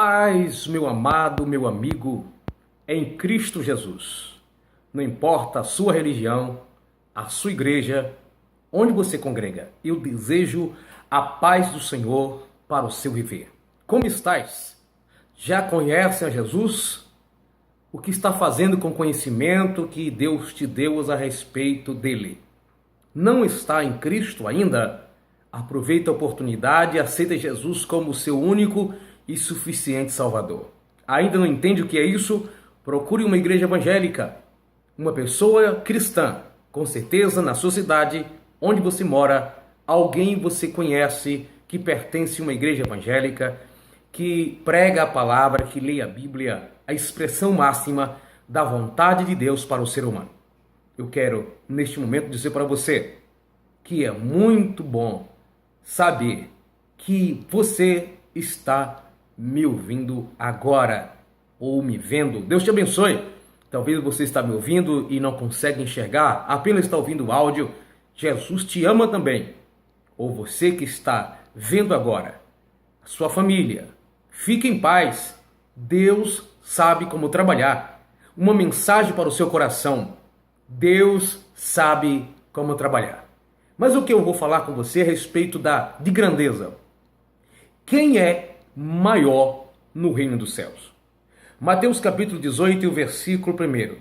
Paz, meu amado, meu amigo, em Cristo Jesus. Não importa a sua religião, a sua igreja, onde você congrega, eu desejo a paz do Senhor para o seu viver. Como estás? Já conhece a Jesus? O que está fazendo com o conhecimento que Deus te deu a respeito dele? Não está em Cristo ainda? Aproveita a oportunidade e aceita Jesus como seu único e suficiente Salvador. Ainda não entende o que é isso? Procure uma igreja evangélica, uma pessoa cristã. Com certeza, na sua cidade, onde você mora, alguém você conhece que pertence a uma igreja evangélica, que prega a palavra, que lê a Bíblia, a expressão máxima da vontade de Deus para o ser humano. Eu quero, neste momento, dizer para você que é muito bom saber que você está me ouvindo agora, ou me vendo. Deus te abençoe. Talvez você está me ouvindo e não consegue enxergar, apenas está ouvindo o áudio. Jesus te ama também. Ou você que está vendo agora, a sua família, fique em paz. Deus sabe como trabalhar. Uma mensagem para o seu coração. Deus sabe como trabalhar. Mas o que eu vou falar com você a respeito de grandeza? Quem é maior no reino dos céus? Mateus capítulo 18, o versículo 1.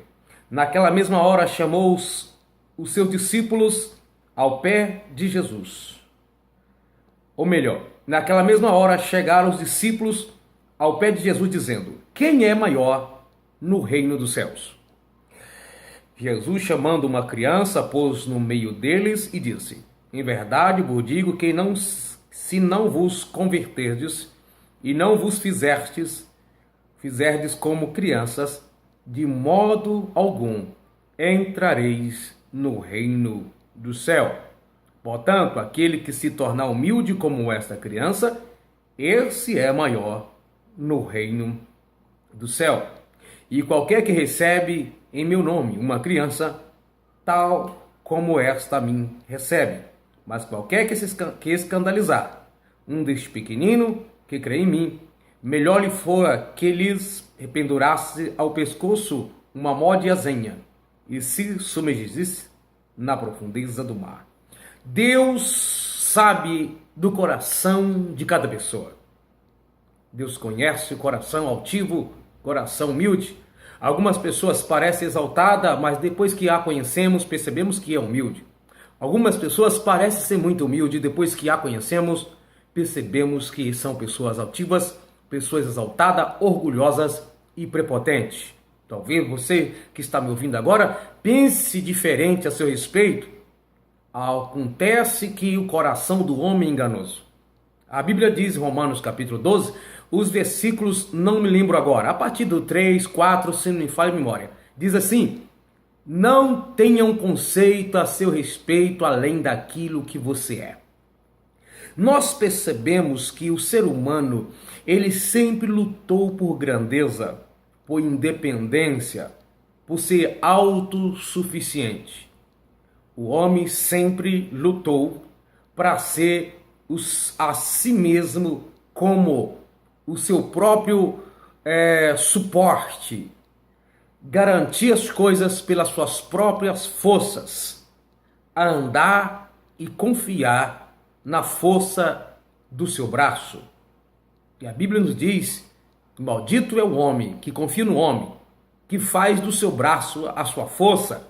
Naquela mesma hora chamou os seus discípulos ao pé de Jesus. Ou melhor, naquela mesma hora chegaram os discípulos ao pé de Jesus dizendo: quem é maior no reino dos céus? Jesus, chamando uma criança, pôs no meio deles e disse: em verdade vos digo que se não vos converterdes e não vos fizerdes como crianças, de modo algum entrareis no reino do céu. Portanto, aquele que se tornar humilde como esta criança, esse é maior no reino do céu. E qualquer que recebe em meu nome uma criança, tal como esta a mim recebe. Mas qualquer que escandalizar um destes pequeninos que crê em mim, melhor lhe fora que lhes pendurasse ao pescoço uma mó de azenha e se submergisse na profundeza do mar. Deus sabe do coração de cada pessoa. Deus conhece o coração altivo, coração humilde. Algumas pessoas parecem exaltadas, mas depois que a conhecemos, percebemos que é humilde. Algumas pessoas parecem ser muito humildes, depois que a conhecemos, percebemos que são pessoas altivas, pessoas exaltadas, orgulhosas e prepotentes. Talvez você que está me ouvindo agora pense diferente a seu respeito. Acontece que o coração do homem é enganoso. A Bíblia diz em Romanos capítulo 12, os versículos não me lembro agora, a partir do 3, 4, se não me falha a memória. Diz assim: não tenha um conceito a seu respeito além daquilo que você é. Nós percebemos que o ser humano, ele sempre lutou por grandeza, por independência, por ser autossuficiente. O homem sempre lutou para ser a si mesmo como o seu próprio suporte, garantir as coisas pelas suas próprias forças, a andar e confiar na força do seu braço. E a Bíblia nos diz: maldito é o homem que confia no homem, que faz do seu braço a sua força.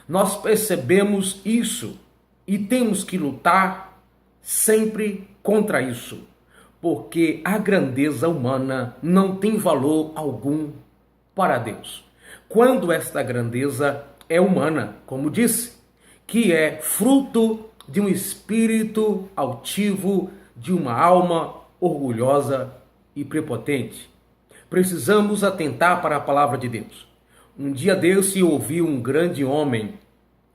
Nós percebemos isso e temos que lutar sempre contra isso, porque a grandeza humana não tem valor algum para Deus. Quando esta grandeza é humana, como disse, que é fruto de um espírito altivo, de uma alma orgulhosa e prepotente. Precisamos atentar para a palavra de Deus. Um dia Deus se ouviu um grande homem,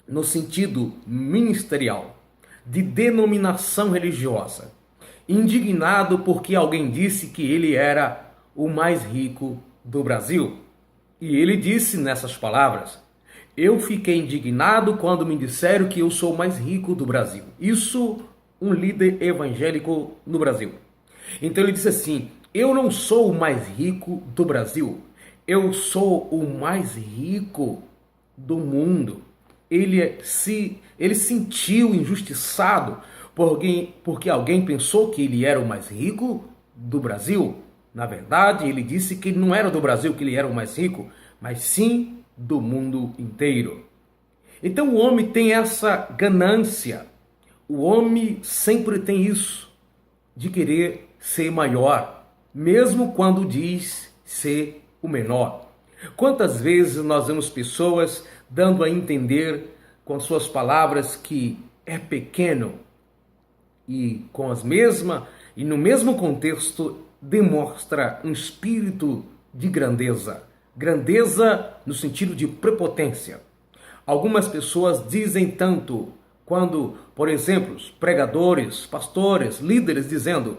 no sentido ministerial, de denominação religiosa, indignado porque alguém disse que ele era o mais rico do Brasil. E ele disse nessas palavras: eu fiquei indignado quando me disseram que eu sou o mais rico do Brasil. Isso, um líder evangélico no Brasil. Então ele disse assim: Eu não sou o mais rico do Brasil. Eu sou o mais rico do mundo. Ele sentiu injustiçado porque alguém pensou que ele era o mais rico do Brasil. Na verdade, ele disse que não era do Brasil que ele era o mais rico, mas sim do mundo inteiro. Então o homem tem essa ganância. O homem sempre tem isso, de querer ser maior, mesmo quando diz ser o menor. Quantas vezes nós vemos pessoas dando a entender com suas palavras que é pequeno e no mesmo contexto demonstra um espírito de grandeza, grandeza no sentido de prepotência. Algumas pessoas dizem tanto quando, por exemplo, pregadores, pastores, líderes dizendo: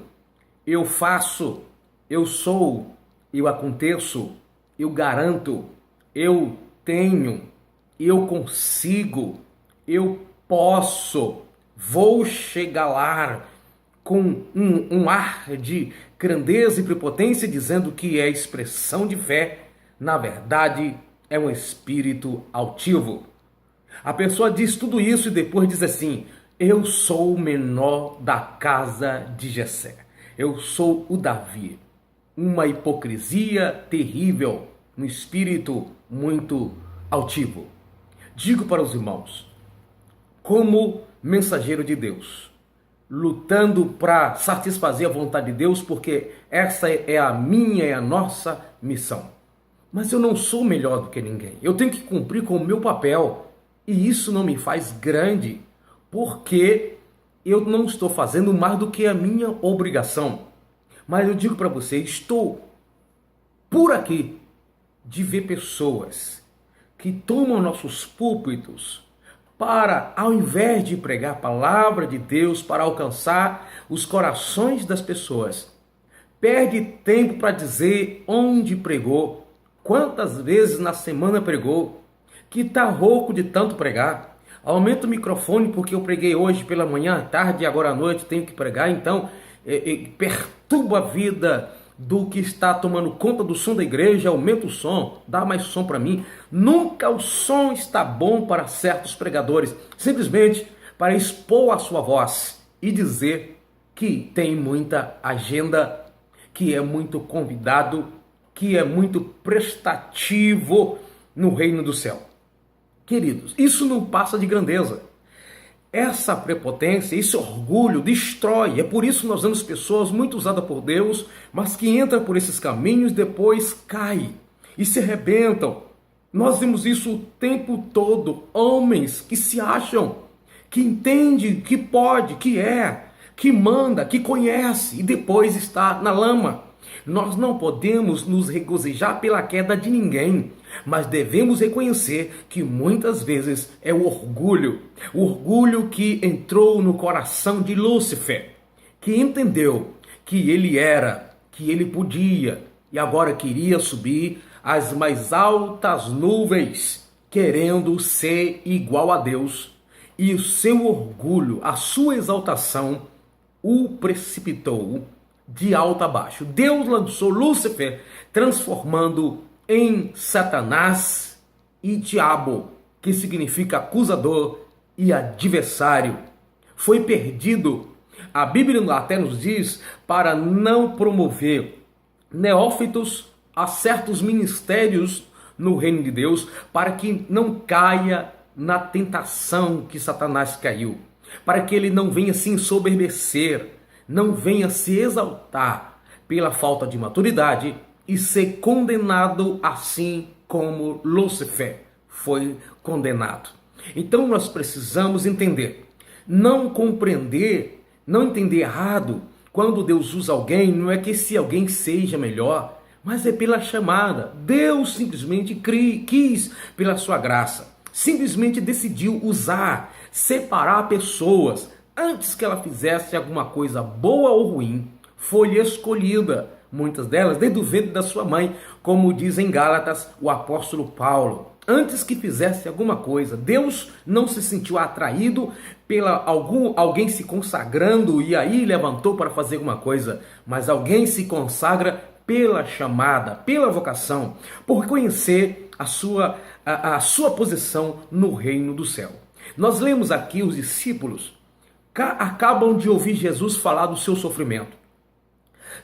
eu faço, eu sou, eu aconteço, eu garanto, eu tenho, eu consigo, eu posso, vou chegar lá, com um ar de grandeza e prepotência, dizendo que é expressão de fé. Na verdade, é um espírito altivo. A pessoa diz tudo isso e depois diz assim: eu sou o menor da casa de Jessé. Eu sou o Davi. Uma hipocrisia terrível, um espírito muito altivo. Digo para os irmãos, como mensageiro de Deus, lutando para satisfazer a vontade de Deus, porque essa é a minha, é a nossa missão. Mas eu não sou melhor do que ninguém. Eu tenho que cumprir com o meu papel. E isso não me faz grande, porque eu não estou fazendo mais do que a minha obrigação. Mas eu digo para você, estou por aqui de ver pessoas que tomam nossos púlpitos para, ao invés de pregar a palavra de Deus para alcançar os corações das pessoas, perde tempo para dizer onde pregou, quantas vezes na semana pregou, que está rouco de tanto pregar. Aumenta o microfone porque eu preguei hoje pela manhã, à tarde e agora à noite tenho que pregar. Então, perturba a vida do que está tomando conta do som da igreja. Aumenta o som, dá mais som para mim. Nunca o som está bom para certos pregadores, simplesmente para expor a sua voz e dizer que tem muita agenda, que é muito convidado, que é muito prestativo no reino do céu. Queridos, isso não passa de grandeza. Essa prepotência, esse orgulho destrói. É por isso que nós vemos pessoas muito usadas por Deus, mas que entram por esses caminhos e depois caem e se arrebentam. Nós vemos isso o tempo todo. Homens que se acham, que entendem, que pode, que é, que manda, que conhece e depois está na lama. Nós não podemos nos regozijar pela queda de ninguém, mas devemos reconhecer que muitas vezes é o orgulho que entrou no coração de Lúcifer, que entendeu que ele era, que ele podia e agora queria subir às mais altas nuvens, querendo ser igual a Deus, e o seu orgulho, a sua exaltação, o precipitou de alto a baixo. Deus lançou Lúcifer, transformando em Satanás e Diabo, que significa acusador e adversário. Foi perdido. A Bíblia até nos diz para não promover neófitos a certos ministérios no reino de Deus, para que não caia na tentação que Satanás caiu, para que ele não venha se ensoberbecer, não venha se exaltar pela falta de maturidade e ser condenado assim como Lúcifer foi condenado. Então nós precisamos entender, não compreender, não entender errado. Quando Deus usa alguém, não é que esse alguém seja melhor, mas é pela chamada. Deus simplesmente quis, pela sua graça, simplesmente decidiu usar, separar pessoas. Antes que ela fizesse alguma coisa boa ou ruim, foi escolhida, muitas delas desde o ventre da sua mãe, como diz em Gálatas o apóstolo Paulo. antes que fizesse alguma coisa. Deus não se sentiu atraído pela alguém se consagrando e aí levantou para fazer alguma coisa, mas alguém se consagra pela chamada, pela vocação, por conhecer a sua posição no reino do céu. Nós lemos aqui os discípulos acabam de ouvir Jesus falar do seu sofrimento.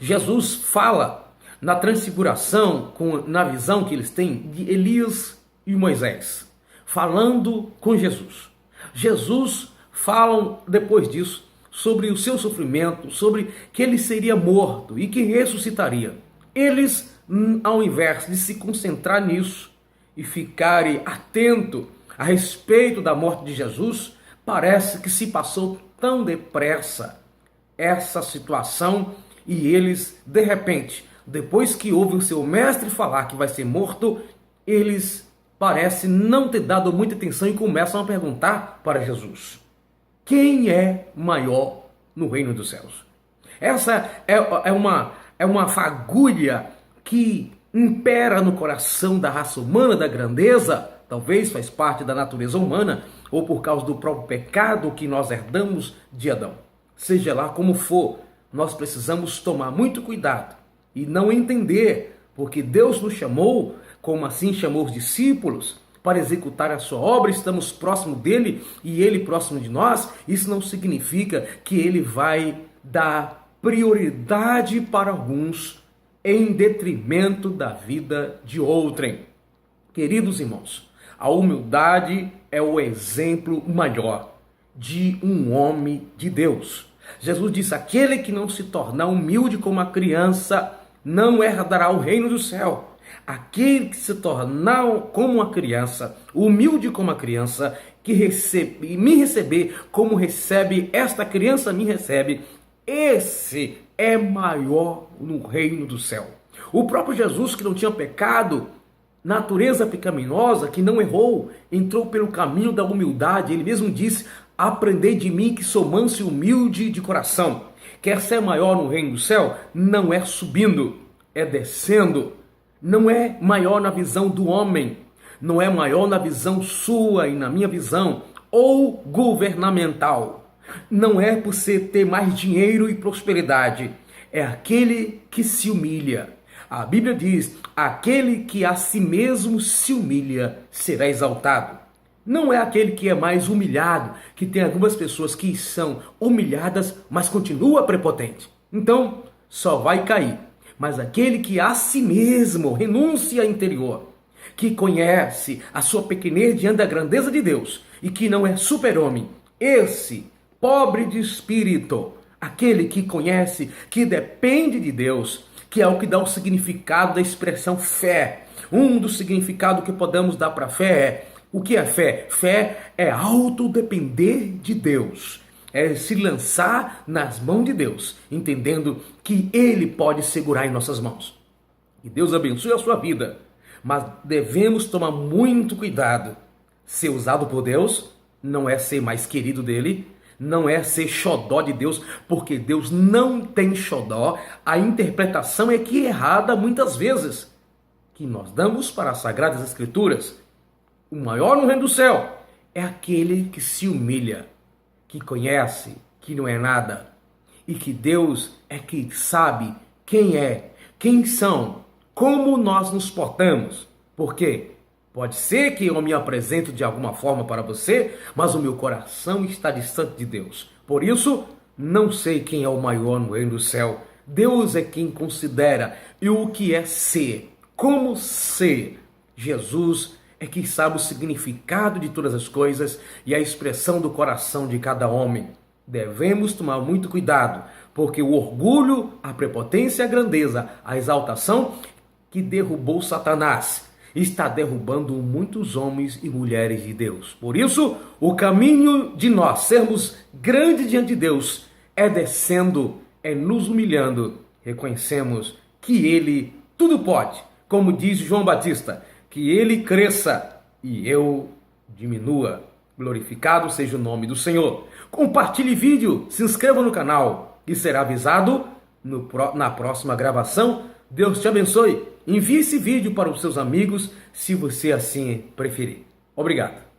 Jesus fala na transfiguração, na visão que eles têm de Elias e Moisés, falando com Jesus. Jesus fala depois disso sobre o seu sofrimento, sobre que ele seria morto e que ressuscitaria. Eles, ao invés de se concentrar nisso e ficarem atentos a respeito da morte de Jesus, parece que se passou tão depressa essa situação e eles, de repente, depois que ouvem o seu mestre falar que vai ser morto, eles parecem não ter dado muita atenção e começam a perguntar para Jesus: quem é maior no reino dos céus? Essa é uma fagulha que impera no coração da raça humana, da grandeza, talvez faz parte da natureza humana, ou por causa do próprio pecado que nós herdamos de Adão. Seja lá como for, nós precisamos tomar muito cuidado e não entender, porque Deus nos chamou, como assim chamou os discípulos, para executar a sua obra, estamos próximo dele e ele próximo de nós. Isso não significa que ele vai dar prioridade para alguns em detrimento da vida de outrem. Queridos irmãos, a humildade é o exemplo maior de um homem de Deus. Jesus disse: aquele que não se tornar humilde como a criança não herdará o reino do céu. Aquele que se tornar como uma criança, humilde como a criança, que me receber como recebe esta criança me recebe, esse é maior no reino do céu. O próprio Jesus, que não tinha pecado, natureza pecaminosa, que não errou, entrou pelo caminho da humildade. Ele mesmo disse: aprendei de mim que sou manso e humilde de coração. Quer ser maior no reino do céu? Não é subindo, é descendo. Não é maior na visão do homem, não é maior na visão sua e na minha visão, ou governamental. Não é por você ter mais dinheiro e prosperidade, é aquele que se humilha. A Bíblia diz: aquele que a si mesmo se humilha será exaltado. Não é aquele que é mais humilhado, que tem algumas pessoas que são humilhadas, mas continua prepotente. Então, só vai cair. Mas aquele que a si mesmo renuncia interior, que conhece a sua pequenez diante da grandeza de Deus e que não é super-homem, esse, pobre de espírito, aquele que conhece, que depende de Deus, que é o que dá o significado da expressão fé. Um dos significados que podemos dar para fé é: o que é fé? Fé é autodepender de Deus. É se lançar nas mãos de Deus, entendendo que Ele pode segurar em nossas mãos. Que Deus abençoe a sua vida, mas devemos tomar muito cuidado. Ser usado por Deus não é ser mais querido dele, não é ser xodó de Deus, porque Deus não tem xodó. A interpretação é que é errada muitas vezes, que nós damos para as Sagradas Escrituras. O maior no reino do céu é aquele que se humilha, que conhece que não é nada e que Deus é que sabe quem é, quem são, como nós nos portamos. Por quê? Pode ser que eu me apresente de alguma forma para você, mas o meu coração está distante de Deus. Por isso, não sei quem é o maior no reino do céu. Deus é quem considera e o que é ser, como ser. Jesus é que sabe o significado de todas as coisas e a expressão do coração de cada homem. Devemos tomar muito cuidado, porque o orgulho, a prepotência, a grandeza, a exaltação que derrubou Satanás, está derrubando muitos homens e mulheres de Deus. Por isso, o caminho de nós sermos grandes diante de Deus é descendo, é nos humilhando. Reconhecemos que Ele tudo pode, como diz João Batista, que Ele cresça e eu diminua. Glorificado seja o nome do Senhor. Compartilhe vídeo, se inscreva no canal e será avisado na próxima gravação. Deus te abençoe. Envie esse vídeo para os seus amigos, se você assim preferir. Obrigado.